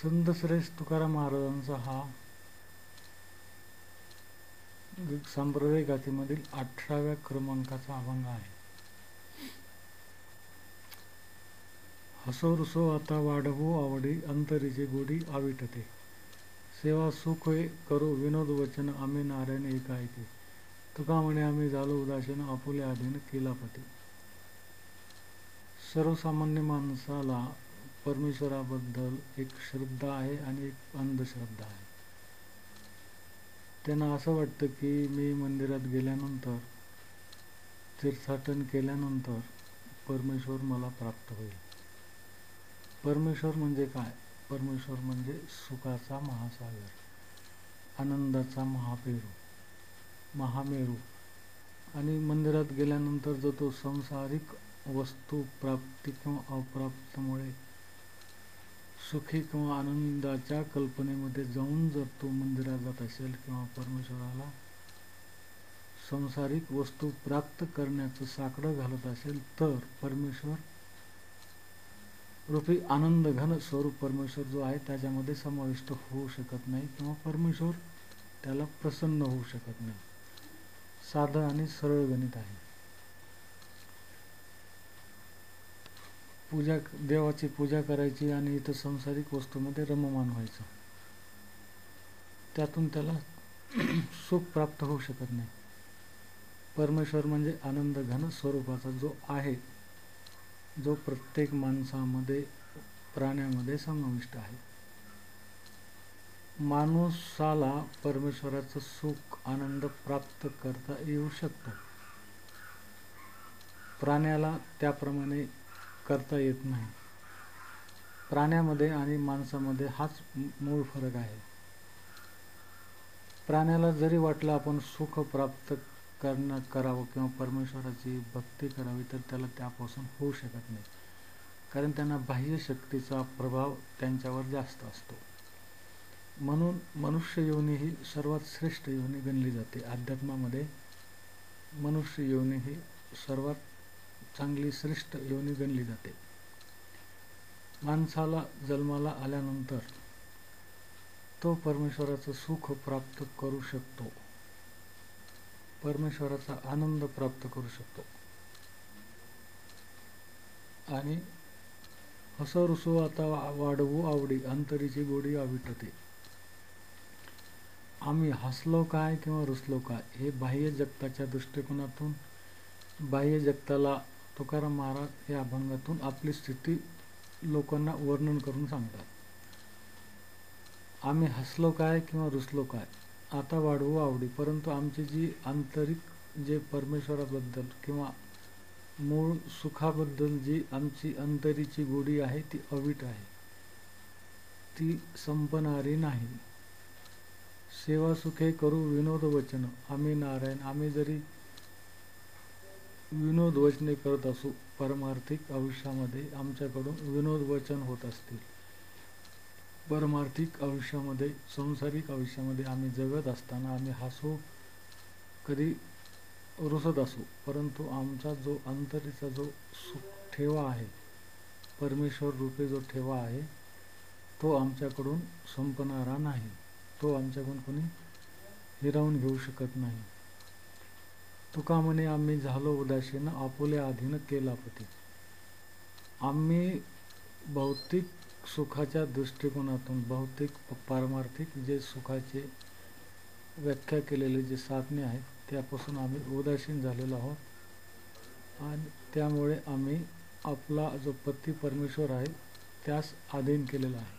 संतश्रेष्ठ तुकाराम महाराजांचा हा संप्रदाय गाथेमधील 18व्या क्रमांकाचा अभंग आहे. हसो रुसो आता वाढवू आवडी, अंतरीची गोडी आविटते. सेवा सुख करू विनोद वचन, आम्ही नारायण एक ऐके. तुका म्हणे आम्ही झालो उदासीन, आपुल्या अधीन केला पती. सर्वसामान्य माणसाला परमेश्वराबद्दल एक श्रद्धा आहे आणि एक अंधश्रद्धा आहे. त्यांना असं वाटतं की मी मंदिरात गेल्यानंतर, तीर्थाटन केल्यानंतर परमेश्वर मला प्राप्त होईल. परमेश्वर म्हणजे काय? परमेश्वर म्हणजे सुखाचा महासागर, आनंदाचा महामेरू. आणि मंदिरात गेल्यानंतर जो तो सांसारिक वस्तू प्राप्ती किंवा अप्राप्तीमुळे सुखी किंवा आनंदाच्या कल्पनेमध्ये जाऊन जर तो मंदिरात जात असेल किंवा परमेश्वराला सांसारिक वस्तू प्राप्त करण्याचं साकडं घालत असेल, तर परमेश्वर रूपी आनंद घन स्वरूप परमेश्वर जो आहे त्याच्यामध्ये समाविष्ट होऊ शकत नाही किंवा परमेश्वर त्याला प्रसन्न होऊ शकत नाही. साधं आणि सरळ गणित आहे. देवाची पूजा करायची आणि इथं सांसारिक वस्तूमध्ये रममाण व्हायचं, त्यातून त्याला सुख प्राप्त होऊ शकत नाही. परमेश्वर म्हणजे आनंद घन स्वरूपाचा जो आहे, जो प्रत्येक माणसामध्ये प्राण्यामध्ये समाविष्ट आहे. माणसाला परमेश्वराचं सुख आनंद प्राप्त करता येऊ शकतो, प्राण्याला त्याप्रमाणे करता येत नाही. प्राण्यामध्ये आणि माणसामध्ये हाच मूळ फरक आहे. प्राण्याला जरी वाटलं आपण सुख प्राप्त करावं किंवा परमेश्वराची भक्ती करावी, तर त्याला त्यापासून होऊ शकत नाही, कारण त्यांना बाह्य शक्तीचा प्रभाव त्यांच्यावर जास्त असतो. म्हणून मनुष्य योनी ही सर्वात श्रेष्ठ योनी गणली जाते. अध्यात्मामध्ये मनुष्य योनी ही सर्वात चांगली श्रेष्ठ योनी गणली जाते. माणसाला जन्माला आल्यानंतर तो परमेश्वराचं सुख प्राप्त करू शकतो, परमेश्वराचा आनंद प्राप्त करू शकतो. आणि हसो रुसो आता वाढवू आवडी, अंतरीची गोडी आविटते. आम्ही हसलो काय किंवा रुसलो काय, हे बाह्य जगताच्या दृष्टिकोनातून बाह्य जगताला तुकाराम महाराज या अभंगातून आपली स्थिती लोकांना वर्णन करून सांगतात. आम्ही हसलो काय किंवा रुसलो काय, आता वाढवू आवडी, परंतु आमची जी आंतरिक जे परमेश्वराबद्दल किंवा मूळ सुखाबद्दल जी आमची अंतरीची गोडी आहे ती अवीट आहे, ती संपणारी नाही. सेवा सुखे करू विनोद वचन, आम्ही नारायण. आम्ही जरी विनोद वचने करत असू, परमार्थिक आयुष्यामध्ये आमच्याकडून विनोद वचन होत असतील, परमार्थिक आयुष्यामध्ये सांसारिक आयुष्यामध्ये आम्ही जगत असताना आम्ही हसू, कधी रुसत असू, परंतु आमचा जो अंतरीचा जो ठेवा आहे, परमेश्वर रूपी जो ठेवा आहे, तो आमच्याकडून संपणारा नाही. तो आमच्याकडून कोणी हिरावून घेऊ शकत नाही. तुका म्हणे आम्ही झालो उदासीन, आपुल्या अधीन केला पती. आम्ही भौतिक सुखाच्या दृष्टिकोनातून, भौतिक पारमार्थिक जे सुखाचे व्याख्या केलेले जे साधने आहेत त्यापासून आम्ही उदासीन झालेलो आहोत, आणि त्यामुळे आम्ही आपला जो पती परमेश्वर आहे त्यास अधीन केलेला आहे.